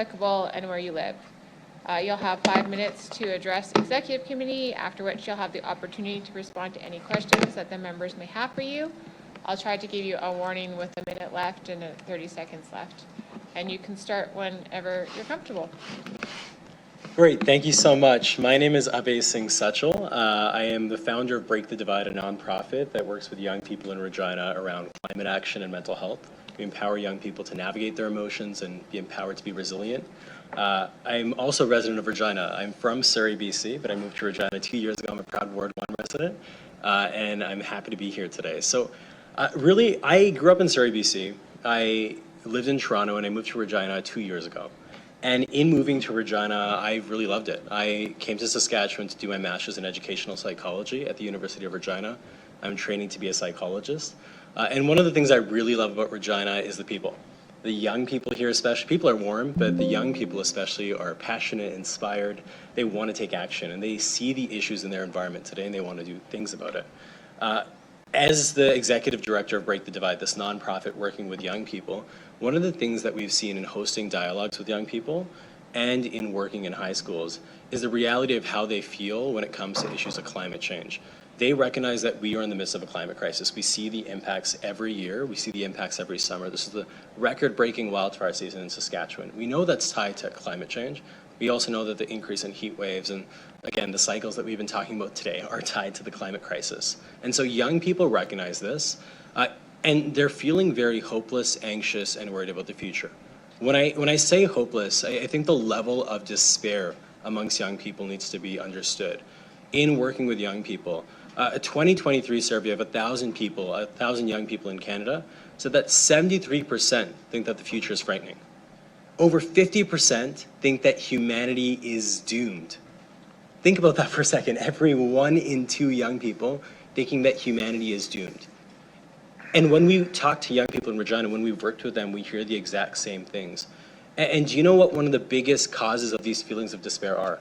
applicable, and where you live. You'll have 5 minutes to address Executive Committee, after which you'll have the opportunity to respond to any questions that the members may have for you. I'll try to give you a warning with a minute left and 30 seconds left. And you can start whenever you're comfortable. Great, thank you so much. My name is Abhay Singh Sachal. I am the founder of Break the Divide, a nonprofit that works with young people in Regina around climate action and mental health. We empower young people to navigate their emotions and be empowered to be resilient. I'm also a resident of Regina. I'm from Surrey, BC, but I moved to Regina 2 years ago. I'm a proud Ward 1 resident, and I'm happy to be here today. So really, I grew up in Surrey, BC. I lived in Toronto, and I moved to Regina 2 years ago. And in moving to Regina, I really loved it. I came to Saskatchewan to do my master's in educational psychology at the University of Regina. I'm training to be a psychologist. And one of the things I really love about Regina is the people. The young people here especially, people are warm, but the young people especially are passionate, inspired. They want to take action, and they see the issues in their environment today, and they want to do things about it. As the executive director of Break the Divide, this nonprofit working with young people, one of the things that we've seen in hosting dialogues with young people and in working in high schools is the reality of how they feel when it comes to issues of climate change. They recognize that we are in the midst of a climate crisis. We see the impacts every year. We see the impacts every summer. This is the record-breaking wildfire season in Saskatchewan. We know that's tied to climate change. We also know that the increase in heat waves and, again, the cycles that we've been talking about today are tied to the climate crisis. And so young people recognize this, and they're feeling very hopeless, anxious, and worried about the future. When I say hopeless, I think the level of despair amongst young people needs to be understood. In working with young people, a 2023 survey of 1,000 people, 1,000 young people in Canada, said that 73% think that the future is frightening. Over 50% think that humanity is doomed. Think about that for a second. Every 1 in 2 young people thinking that humanity is doomed. And when we talk to young people in Regina, when we've worked with them, we hear the exact same things. And do you know what one of the biggest causes of these feelings of despair are?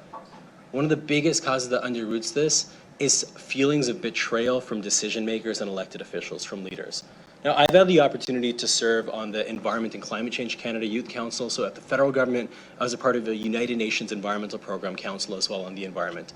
One of the biggest causes that underroots this is feelings of betrayal from decision makers and elected officials, from leaders. Now, I've had the opportunity to serve on the Environment and Climate Change Canada Youth Council. So at the federal government, I was a part of the United Nations Environmental Program Council as well on the environment.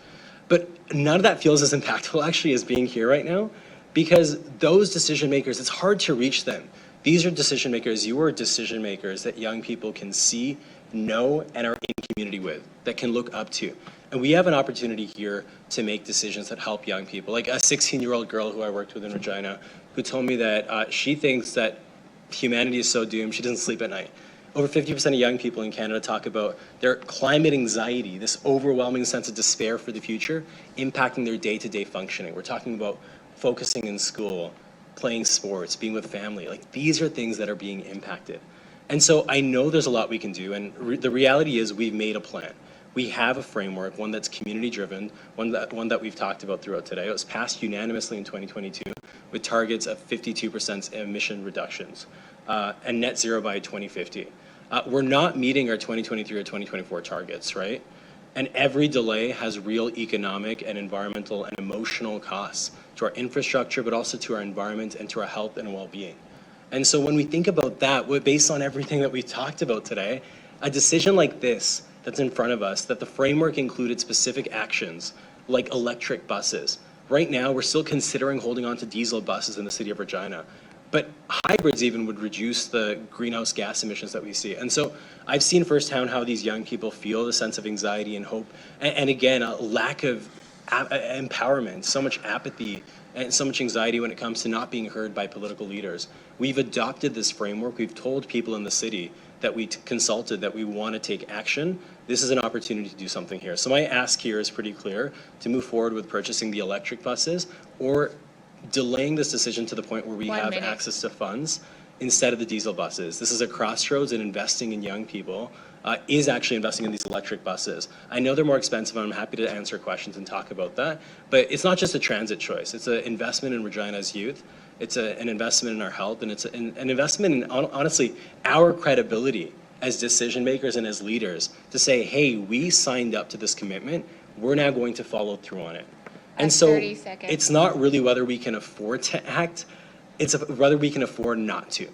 But none of that feels as impactful actually as being here right now, because those decision makers, it's hard to reach them. These are decision makers, you are decision makers that young people can see, know, and are in community with, that can look up to. And we have an opportunity here to make decisions that help young people. Like a 16-year-old girl who I worked with in Regina, who told me that she thinks that humanity is so doomed, she doesn't sleep at night. Over 50% of young people in Canada talk about their climate anxiety, this overwhelming sense of despair for the future, impacting their day-to-day functioning. We're talking about focusing in school, playing sports, being with family. Like, these are things that are being impacted. And so I know there's a lot we can do, and the reality is we've made a plan. We have a framework, one that's community-driven, one that we've talked about throughout today. It was passed unanimously in 2022 with targets of 52% emission reductions and net zero by 2050. We're not meeting our 2023 or 2024 targets, right? And every delay has real economic and environmental and emotional costs to our infrastructure, but also to our environment and to our health and well-being. And so when we think about that, based on everything that we've talked about today, a decision like this that's in front of us, that the framework included specific actions like electric buses. Right now, we're still considering holding on to diesel buses in the city of Regina, but hybrids even would reduce the greenhouse gas emissions that we see. And so I've seen firsthand how these young people feel, the sense of anxiety and hope, and again, a lack of empowerment, so much apathy and so much anxiety when it comes to not being heard by political leaders. We've adopted this framework. We've told people in the city that we consulted that we want to take action. This is an opportunity to do something here. So my ask here is pretty clear: to move forward with purchasing the electric buses or delaying this decision to the point where we have access to funds instead of the diesel buses. This is a crossroads, and investing in young people is actually investing in these electric buses. I know they're more expensive, and I'm happy to answer questions and talk about that, but it's not just a transit choice. It's an investment in Regina's youth. It's an investment in our health, and it's an investment in, honestly, our credibility as decision makers and as leaders to say, hey, we signed up to this commitment. We're now going to follow through on it. And so it's not really whether we can afford to act, it's whether we can afford not to.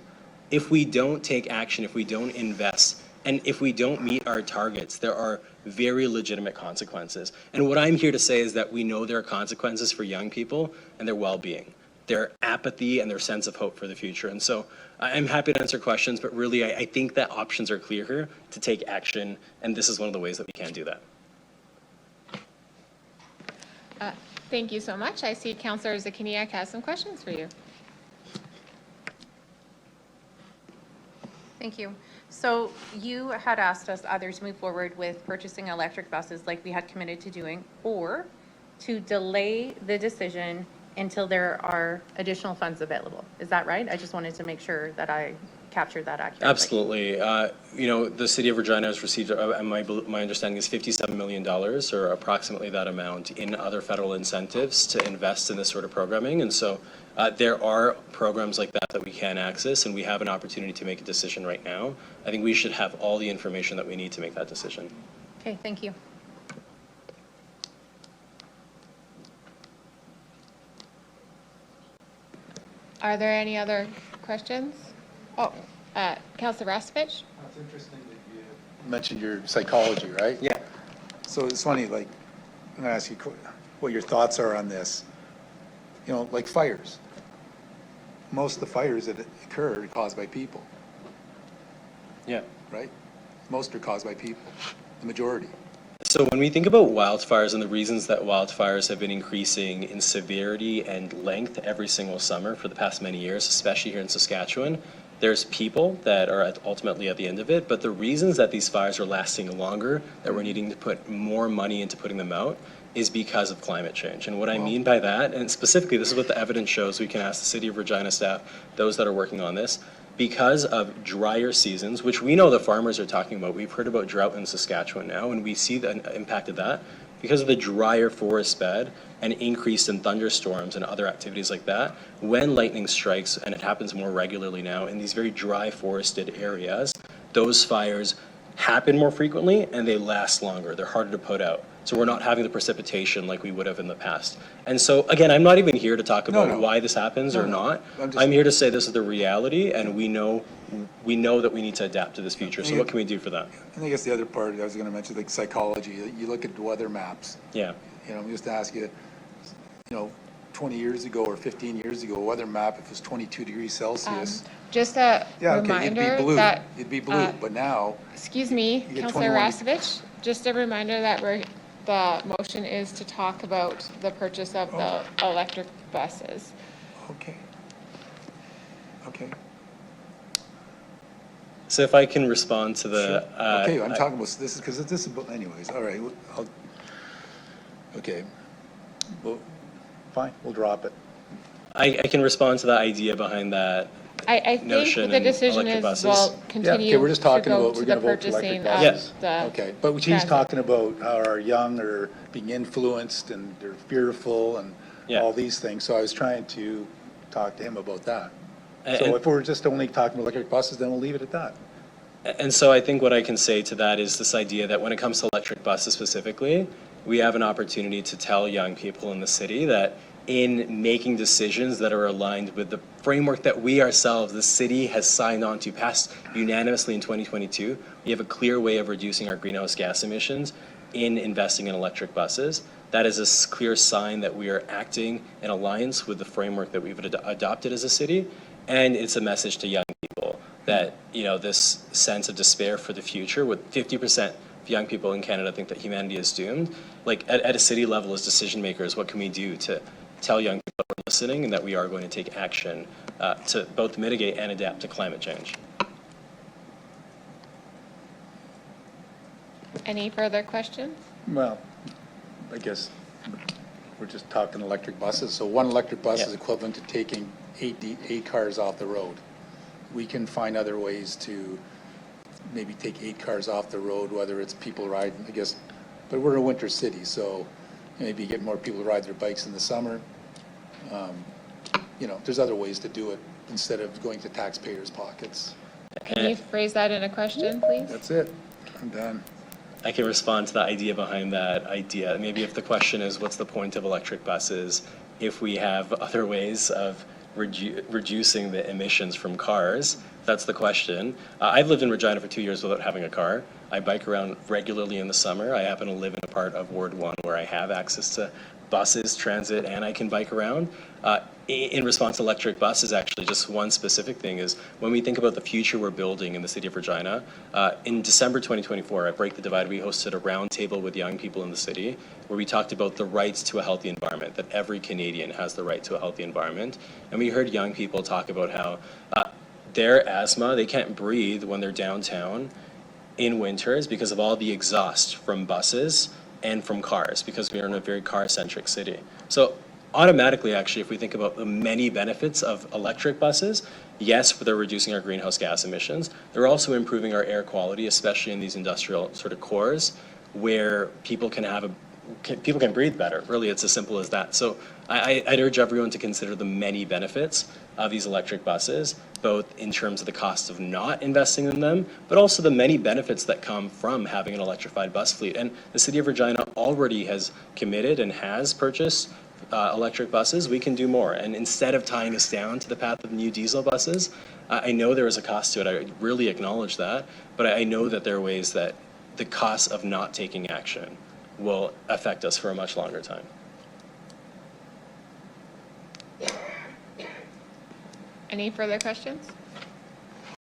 If we don't take action, if we don't invest And if we don't meet our targets, there are very legitimate consequences. And what I'm here to say is that we know there are consequences for young people and their well-being, their apathy and their sense of hope for the future. And so I'm happy to answer questions, but really I think that options are clear here to take action, and this is one of the ways that we can do that. Thank you so much. I see Councillor Zakiniak has some questions for you. Thank you. So you had asked us either to move forward with purchasing electric buses like we had committed to doing, or to delay the decision until there are additional funds available. Is that right? I just wanted to make sure that I captured that accurately. Absolutely. You know, the city of Regina has received, my understanding is $57 million, or approximately that amount, in other federal incentives to invest in this sort of programming. And so there are programs like that we can access, and we have an opportunity to make a decision right now. I think we should have all the information that we need to make that decision. Okay, thank you. Are there any other questions? Oh, Councillor Rastovich? It's interesting that you mentioned your psychology, right? Yeah. So it's funny, like, I'm gonna ask you what your thoughts are on this. You know, like fires. Most of the fires that occur are caused by people, Yeah. right? Most are caused by people, the majority. So when we think about wildfires and the reasons that wildfires have been increasing in severity and length every single summer for the past many years, especially here in Saskatchewan, there's people that are ultimately at the end of it, but the reasons that these fires are lasting longer, that we're needing to put more money into putting them out, is because of climate change. And what I mean by that, and specifically this is what the evidence shows, we can ask the City of Regina staff, those that are working on this, because of drier seasons, which we know the farmers are talking about. We've heard about drought in Saskatchewan now, and we see the impact of that. Because of the drier forest bed and increase in thunderstorms and other activities like that, when lightning strikes, and it happens more regularly now in these very dry forested areas, those fires happen more frequently and they last longer. They're harder to put out. So we're not having the precipitation like we would have in the past. And so, again, I'm not even here to talk about why this happens or not. I'm here to say this is the reality, and we know that we need to adapt to this future. So what can we do for that? And I guess the other part I was gonna mention, like psychology. You look at the weather maps. Yeah. You know, just to ask you, you know, 20 years ago or 15 years ago, a weather map, if it was 22 degrees Celsius. Just a Yeah, okay, reminder it'd be blue. that, It'd be blue, but now, excuse me, You get Councillor 21. Rastovich, just a reminder that the motion is to talk about the purchase of the electric buses. okay. Okay, So if I can respond to the... okay, I'm talking about, this is, because this is, anyways, all right, okay. Well, fine, we'll drop it. I can respond to the idea behind that. I think Notion the and decision electric is, buses. we'll continue we're just to talking go about, to we're the gonna vote for purchasing electric of buses. the. Okay, but he's transit. talking about how our young are being influenced and they're fearful and Yeah. all these things, so I was trying to talk to him about that. And- So if we're just only talking about electric buses, then we'll leave it at that. And so I think what I can say to that is this idea that when it comes to electric buses specifically, we have an opportunity to tell young people in the city that in making decisions that are aligned with the framework that we ourselves, the city, has signed on to, passed unanimously in 2022, we have a clear way of reducing our greenhouse gas emissions in investing in electric buses. That is a clear sign that we are acting in alliance with the framework that we've adopted as a city, and it's a message to young people that, you know, this sense of despair for the future, with 50% of young people in Canada think that humanity is doomed. Like at a city level, as decision makers, what can we do to tell young people that we're listening and that we are going to take action to both mitigate and adapt to climate change? Any further questions? Well, I guess we're just talking electric buses, so one electric bus is Yeah. equivalent to taking eight cars off the road. We can find other ways to maybe take 8 cars off the road, whether it's people riding, I guess, but we're a winter city, so maybe get more people to ride their bikes in the summer. You know, there's other ways to do it instead of going to taxpayers' pockets. Can you phrase that in a question, please? That's it, I'm done. I can respond to the idea behind that idea. Maybe if the question is, what's the point of electric buses if we have other ways of reducing the emissions from cars, That's the question. I've lived in Regina for 2 years without having a car. I bike around regularly in the summer. I happen to live in a part of Ward 1 where I have access to buses, transit, and I can bike around. In response to electric buses, actually, just one specific thing is when we think about the future we're building in the city of Regina, in December 2024 at Break the Divide, we hosted a roundtable with young people in the city where we talked about the rights to a healthy environment, that every Canadian has the right to a healthy environment. And we heard young people talk about how their asthma, they can't breathe when they're downtown in winters because of all the exhaust from buses and from cars, because we are in a very car-centric city. So automatically, actually, if we think about the many benefits of electric buses, yes, they're reducing our greenhouse gas emissions. They're also improving our air quality, especially in these industrial sort of cores where people can breathe better. Really, it's as simple as that. So I'd urge everyone to consider the many benefits of these electric buses, both in terms of the cost of not investing in them, but also the many benefits that come from having an electrified bus fleet. And the city of Regina already has committed and has purchased electric buses. We can do more. And instead of tying us down to the path of new diesel buses, I know there is a cost to it. I really acknowledge that. But I know that there are ways that the cost of not taking action will affect us for a much longer time. Any further questions?